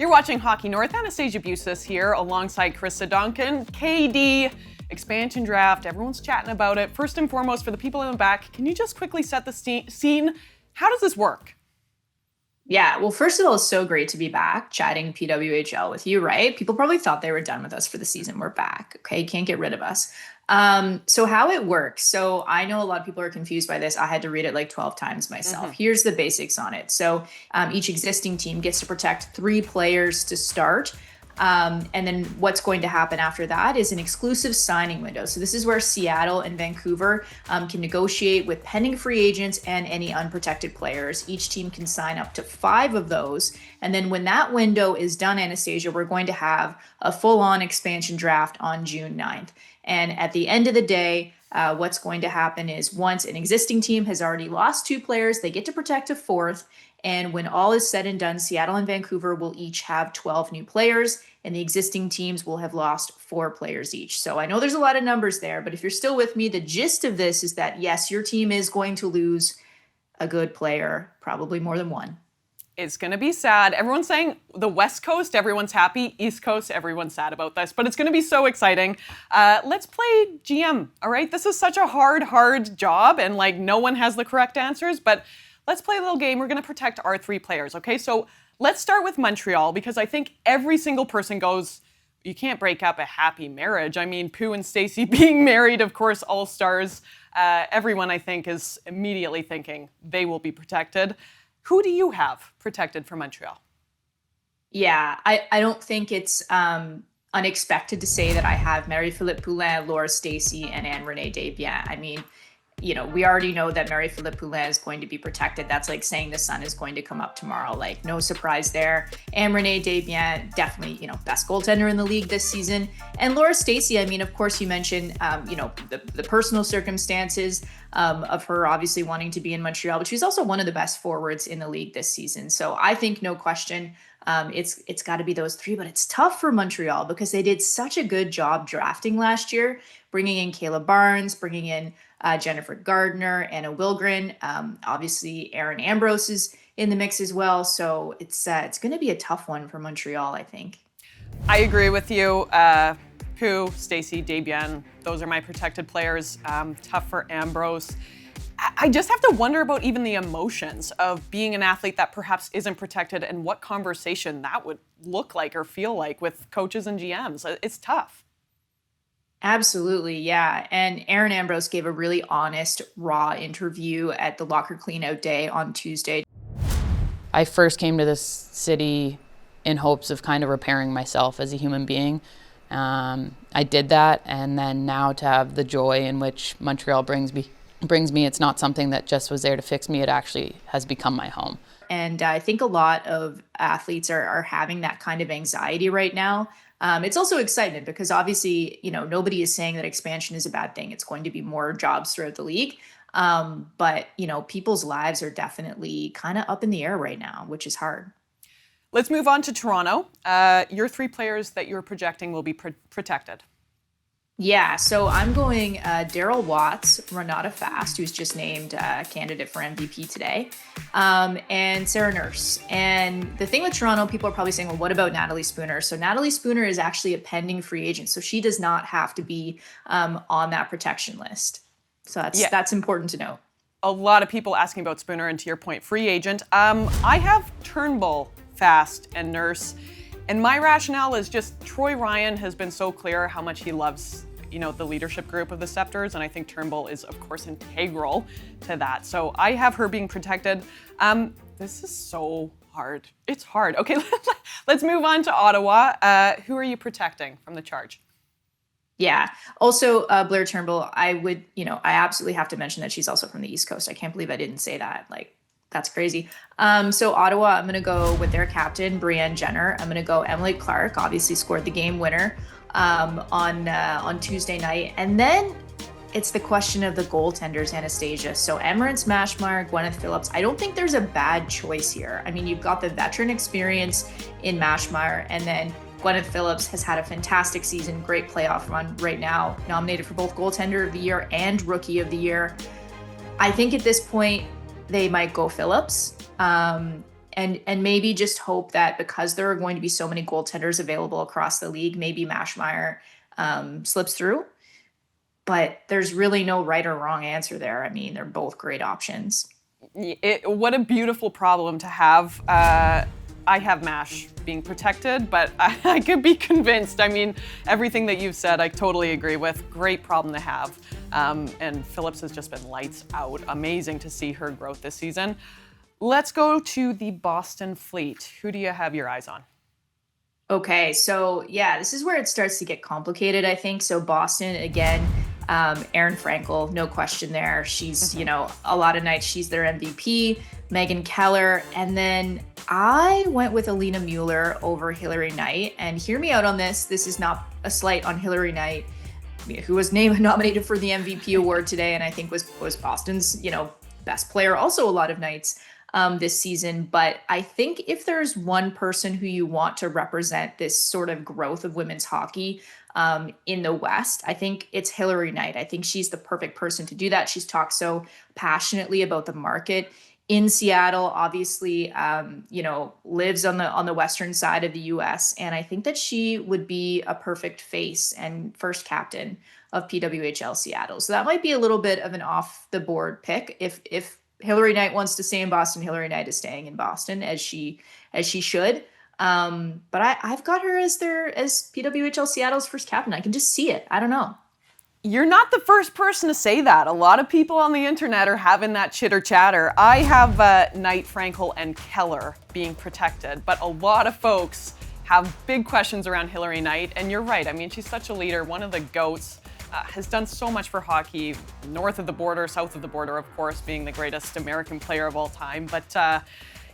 You're watching Hockey North. Anastasia Bucsis here alongside Karissa Donkin. KD, expansion draft, everyone's chatting about it. First and foremost, for the people in the back, can you just quickly set the scene? How does this work? Yeah, well, first of all, it's so great to be back chatting PWHL with you, right? People probably thought they were done with us for the season. We're back, okay? Can't get rid of us. So how it works. So I know a lot of people are confused by this. I had to read it like 12 times myself. Here's the basics on it. So each existing team gets to protect 3 players to start. And then what's going to happen after that is an exclusive signing window. So this is where Seattle and Vancouver can negotiate with pending free agents and any unprotected players. Each team can sign up to 5 of those. And then when that window is done, Anastasia, we're going to have a full-on expansion draft on June 9th. And at the end of the day, what's going to happen is once an existing team has already lost 2 players, they get to protect a 4th. And when all is said and done, Seattle and Vancouver will each have 12 new players, and the existing teams will have lost 4 players each. So I know there's a lot of numbers there, but if you're still with me, the gist of this is that, yes, your team is going to lose a good player, probably more than one. It's going to be sad. Everyone's saying the West Coast, everyone's happy. East Coast, everyone's sad about this. But it's going to be so exciting. Let's play GM, all right? This is such a hard job, and like no one has the correct answers. But let's play a little game. We're going to protect our 3 players, okay? So let's start with Montreal, because I think every single person goes, you can't break up a happy marriage. I mean, Pooh and Stacey being married, of course, all-stars. Everyone, I think, is immediately thinking they will be protected. Who do you have protected for Montreal? Yeah, I don't think it's unexpected to say that I have Marie-Philippe Poulin, Laura Stacey, and Anne-Renee Desbiens. I mean, you know, we already know that Marie-Philippe Poulin is going to be protected. That's like saying the sun is going to come up tomorrow. Like, no surprise there. Anne-Renee Desbiens, definitely, you know, best goaltender in the league this season. And Laura Stacey, I mean, of course, you mentioned, you know, the personal circumstances of her obviously wanting to be in Montreal, but she's also one of the best forwards in the league this season. So I think, no question, it's got to be those 3, but it's tough for Montreal because they did such a good job drafting last year, bringing in Kayla Barnes, bringing in Jennifer Gardner, Anna Wilgren. Obviously, Erin Ambrose is in the mix as well. So it's going to be a tough one for Montreal, I think. I agree with you. Pooh, Stacey, Desbiens, those are my protected players. Tough for Ambrose. I just have to wonder about even the emotions of being an athlete that perhaps isn't protected and what conversation that would look like or feel like with coaches and GMs. It's tough. Absolutely, yeah. And Erin Ambrose gave a really honest, raw interview at the locker cleanout day on Tuesday. I first came to this city in hopes of kind of repairing myself as a human being. I did that, and then now to have the joy in which Montreal brings me, it's not something that just was there to fix me. It actually has become my home. And I think a lot of athletes are having that kind of anxiety right now. It's also excitement because obviously, you know, nobody is saying that expansion is a bad thing. It's going to be more jobs throughout the league. But, you know, people's lives are definitely kind of up in the air right now, which is hard. Let's move on to Toronto. Your 3 players that you're projecting will be protected. Yeah, so I'm going Daryl Watts, Renata Fast, who's just named candidate for MVP today, and Sarah Nurse. And the thing with Toronto, people are probably saying, well, what about Natalie Spooner? So Natalie Spooner is actually a pending free agent, so she does not have to be on that protection list. So that's important to note. A lot of people asking about Spooner, and to your point, free agent. I have Turnbull, Fast, and Nurse. And my rationale is just Troy Ryan has been so clear how much he loves, you know, the leadership group of the Scepters, and I think Turnbull is, of course, integral to that. So I have her being protected. This is so hard. It's hard. Okay, let's move on to Ottawa. Who are you protecting from the charge? Yeah. Also, Blair Turnbull, I absolutely have to mention that she's also from the East Coast. I can't believe I didn't say that. Like, that's crazy. So Ottawa, I'm going to go with their captain, Brianne Jenner. I'm going to go Emily Clark, obviously scored the game winner on Tuesday night. And then it's the question of the goaltenders, Anastasia. So Emirates Mashmeyer, Gwyneth Phillips. I don't think there's a bad choice here. I mean, you've got the veteran experience in Mashmeyer, and then Gwyneth Phillips has had a fantastic season, great playoff run right now, nominated for both goaltender of the year and rookie of the year. I think at this point, they might go Phillips. And maybe just hope that because there are going to be so many goaltenders available across the league, maybe Mashmeyer slips through. But there's really no right or wrong answer there. I mean, they're both great options. What a beautiful problem to have. I have MASH being protected, but I could be convinced. I mean, everything that you've said, I totally agree with. Great problem to have. And Phillips has just been lights out. Amazing to see her growth this season. Let's go to the Boston Fleet. Who do you have your eyes on? Okay, so yeah, this is where it starts to get complicated, I think. So Boston, again, Erin Frankel, no question there. She's, a lot of nights she's their MVP. Megan Keller, and then I went with Alina Mueller over Hillary Knight. And hear me out on this. This is not a slight on Hillary Knight, who was nominated for the MVP award today, and I think was Boston's, best player also a lot of nights this season. But I think if there's one person who you want to represent this sort of growth of women's hockey in the West, I think it's Hillary Knight. I think she's the perfect person to do that. She's talked so passionately about the market in Seattle, obviously, lives on the western side of the U.S. And I think that she would be a perfect face and first captain of PWHL Seattle. So that might be a little bit of an off the board pick. If Hillary Knight wants to stay in Boston, Hillary Knight is staying in Boston as she should. But I've got her as PWHL Seattle's first captain. I can just see it. I don't know. You're not the first person to say that. A lot of people on the internet are having that chitter chatter. I have Knight, Frankel, and Keller being protected, but a lot of folks have big questions around Hillary Knight. And you're right. I mean, she's such a leader, one of the GOATs, has done so much for hockey, north of the border, south of the border, of course, being the greatest American player of all time. But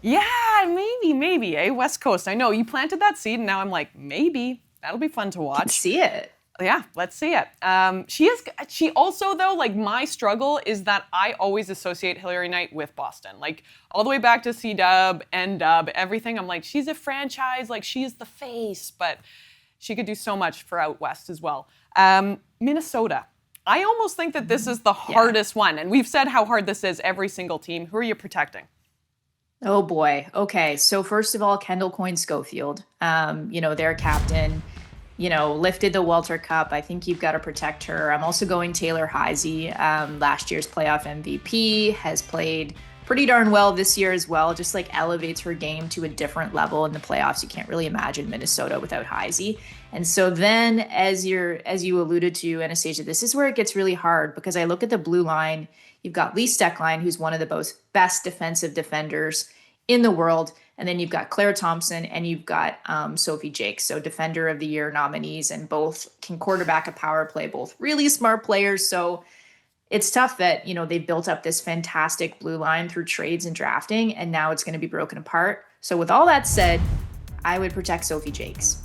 maybe, West Coast. I know you planted that seed, and now I'm like, maybe that'll be fun to watch. Let's see it. Yeah, let's see it. She also, though, like, my struggle is that I always associate Hillary Knight with Boston. Like, all the way back to C-Dub, N-Dub, everything. I'm like, she's a franchise, like, she's the face, but she could do so much for out west as well. Minnesota. I almost think that this is the hardest one. And we've said how hard this is every single team. Who are you protecting? Oh, boy. Okay, so first of all, Kendall Coyne-Schofield, their captain, lifted the Welter Cup. I think you've got to protect her. I'm also going Taylor Heisey, last year's playoff MVP, has played pretty darn well this year as well, just like elevates her game to a different level in the playoffs. You can't really imagine Minnesota without Heisey. And so then, as you alluded to, Anastasia, this is where it gets really hard because I look at the blue line. You've got Lee Steckline, who's one of the best defensive defenders in the world. And then you've got Claire Thompson and you've got Sophie Jakes, so Defender of the Year nominees, and both can quarterback a power play, both really smart players. So it's tough that, they've built up this fantastic blue line through trades and drafting, and now it's going to be broken apart. So with all that said, I would protect Sophie Jakes.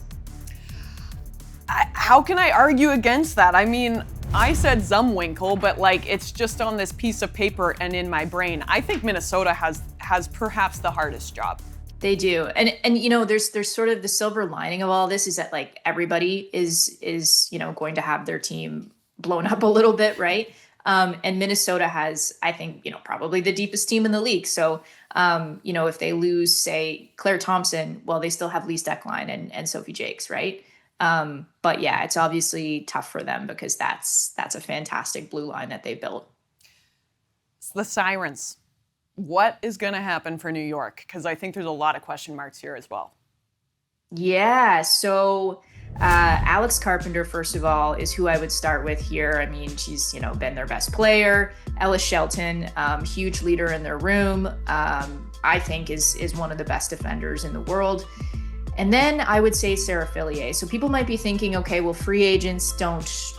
How can I argue against that? I mean, I said Zumwinkle, but it's just on this piece of paper and in my brain. I think Minnesota has perhaps the hardest job. They do. And there's sort of the silver lining of all this is that everybody is going to have their team blown up a little bit, right? And Minnesota has, I think, probably the deepest team in the league. So, if they lose, say, Claire Thompson, well, they still have Lee Steckline and Sophie Jakes, right? But yeah, it's obviously tough for them because that's a fantastic blue line that they built. It's the Sirens. What is going to happen for New York? Because I think there's a lot of question marks here as well. Yeah, so Alex Carpenter, first of all, is who I would start with here. I mean, she's, been their best player. Ellis Shelton, huge leader in their room, I think is one of the best defenders in the world. And then I would say Sarah Fillier. So people might be thinking, okay, well, free agents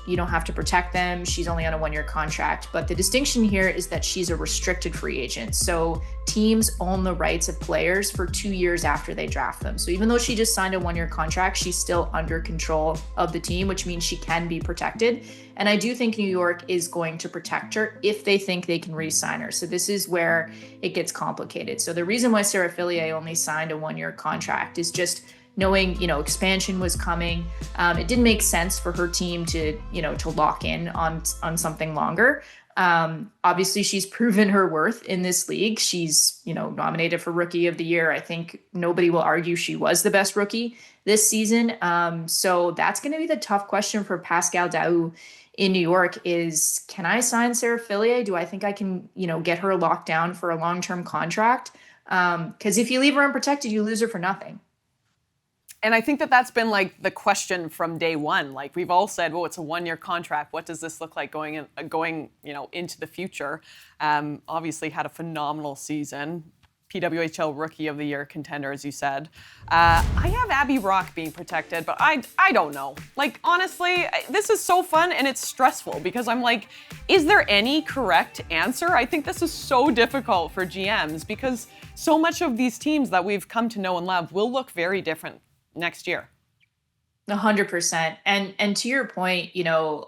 you don't have to protect them. She's only on a 1-year contract. But the distinction here is that she's a restricted free agent. So teams own the rights of players for 2 years after they draft them. So even though she just signed a 1-year contract, she's still under control of the team, which means she can be protected. And I do think New York is going to protect her if they think they can re-sign her. So this is where it gets complicated. So the reason why Sarah Fillier only signed a 1-year contract is just knowing, expansion was coming. It didn't make sense for her team to lock in on something longer. Obviously, she's proven her worth in this league. She's, nominated for Rookie of the Year. I think nobody will argue she was the best rookie this season. So that's going to be the tough question for Pascal Daou in New York is, can I sign Sarah Fillier? Do I think I can, get her locked down for a long-term contract? Because if you leave her unprotected, you lose her for nothing. And I think that that's been like the question from day one. Like we've all said, well, it's a 1-year contract. What does this look like going into the future? Obviously had a phenomenal season. PWHL Rookie of the Year contender, as you said. I have Abby Rock being protected, but I don't know. Like, honestly, this is so fun and it's stressful because I'm like, is there any correct answer? I think this is so difficult for GMs because so much of these teams that we've come to know and love will look very different next year. 100%. And to your point,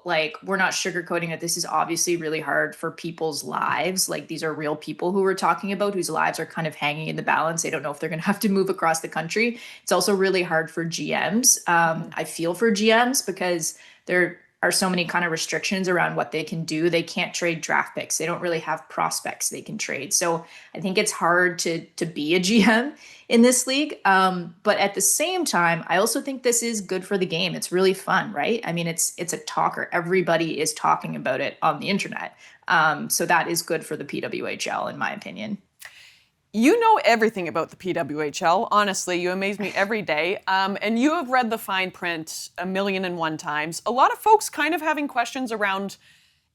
like we're not sugarcoating that this is obviously really hard for people's lives. Like these are real people who we're talking about whose lives are kind of hanging in the balance. They don't know if they're going to have to move across the country. It's also really hard for GMs. I feel for GMs because there are so many kind of restrictions around what they can do. They can't trade draft picks. They don't really have prospects they can trade. So I think it's hard to be a GM in this league. But at the same time, I also think this is good for the game. It's really fun, right? I mean, it's a talker. Everybody is talking about it on the internet. So that is good for the PWHL, in my opinion. You know everything about the PWHL. Honestly, you amaze me every day. And you have read the fine print 1,000,001 times. A lot of folks kind of having questions around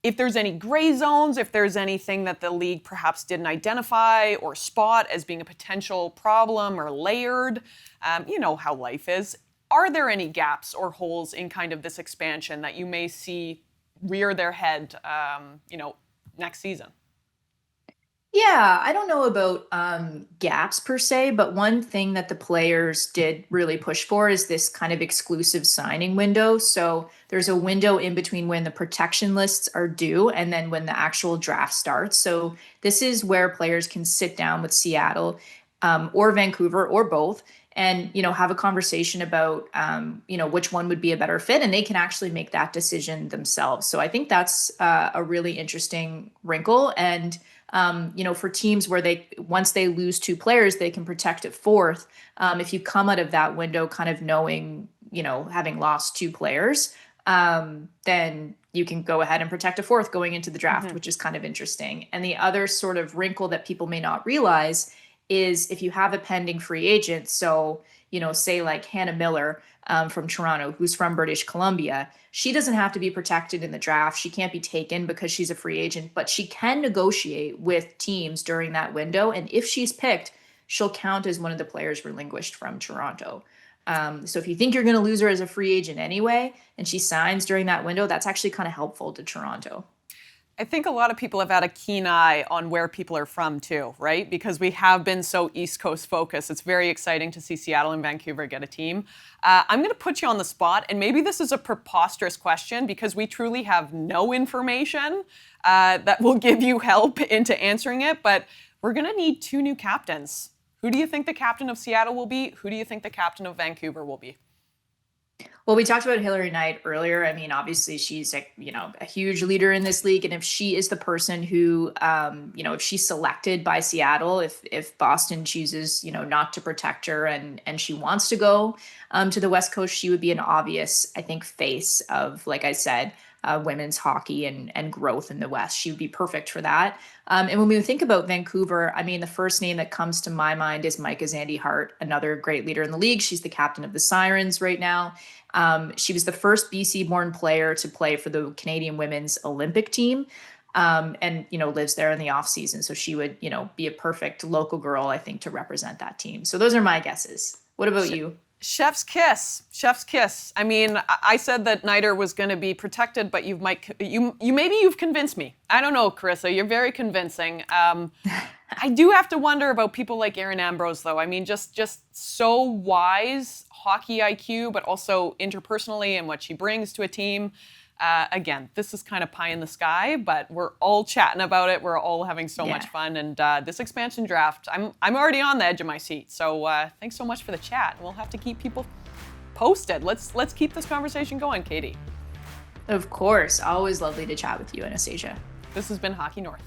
if there's any gray zones, if there's anything that the league perhaps didn't identify or spot as being a potential problem or layered. You know how life is. Are there any gaps or holes in kind of this expansion that you may see rear their head, next season? Yeah, I don't know about gaps per se, but one thing that the players did really push for is this kind of exclusive signing window. So there's a window in between when the protection lists are due and then when the actual draft starts. So this is where players can sit down with Seattle or Vancouver or both and have a conversation about which one would be a better fit, and they can actually make that decision themselves. So I think that's a really interesting wrinkle. And for teams where once they lose 2 players, they can protect a 4th. If you come out of that window kind of knowing, having lost 2 players, then you can go ahead and protect a 4th going into the draft, which is kind of interesting. And the other sort of wrinkle that people may not realize is if you have a pending free agent, so, say like Hannah Miller from Toronto, who's from British Columbia, she doesn't have to be protected in the draft. She can't be taken because she's a free agent, but she can negotiate with teams during that window. And if she's picked, she'll count as one of the players relinquished from Toronto. So if you think you're going to lose her as a free agent anyway, and she signs during that window, that's actually kind of helpful to Toronto. I think a lot of people have had a keen eye on where people are from too, right? Because we have been so East Coast focused. It's very exciting to see Seattle and Vancouver get a team. I'm going to put you on the spot, and maybe this is a preposterous question because we truly have no information that will give you help into answering it, but we're going to need 2 new captains. Who do you think the captain of Seattle will be? Who do you think the captain of Vancouver will be? Well, we talked about Hillary Knight earlier. I mean, obviously she's a huge leader in this league. And if she is the person who, if she's selected by Seattle, if Boston chooses, not to protect her and she wants to go to the West Coast, she would be an obvious, I think, face of, like I said, women's hockey and growth in the West. She would be perfect for that. And when we think about Vancouver, I mean, the first name that comes to my mind is Micah Zandy Hart, another great leader in the league. She's the captain of the Sirens right now. She was the first BC-born player to play for the Canadian women's Olympic team, and lives there in the off season. So she would, be a perfect local girl, I think, to represent that team. So those are my guesses. What about you? Chef's kiss. Chef's kiss. I mean, I said that Nighter was going to be protected, but you've convinced me. I don't know, Karissa. You're very convincing. I do have to wonder about people like Erin Ambrose, though. I mean, just so wise, hockey IQ, but also interpersonally and what she brings to a team. Again, this is kind of pie in the sky, but we're all chatting about it. We're all having so much fun. And this expansion draft, I'm already on the edge of my seat. So thanks so much for the chat. We'll have to keep people posted. Let's keep this conversation going, Katie. Of course. Always lovely to chat with you, Anastasia. This has been Hockey North.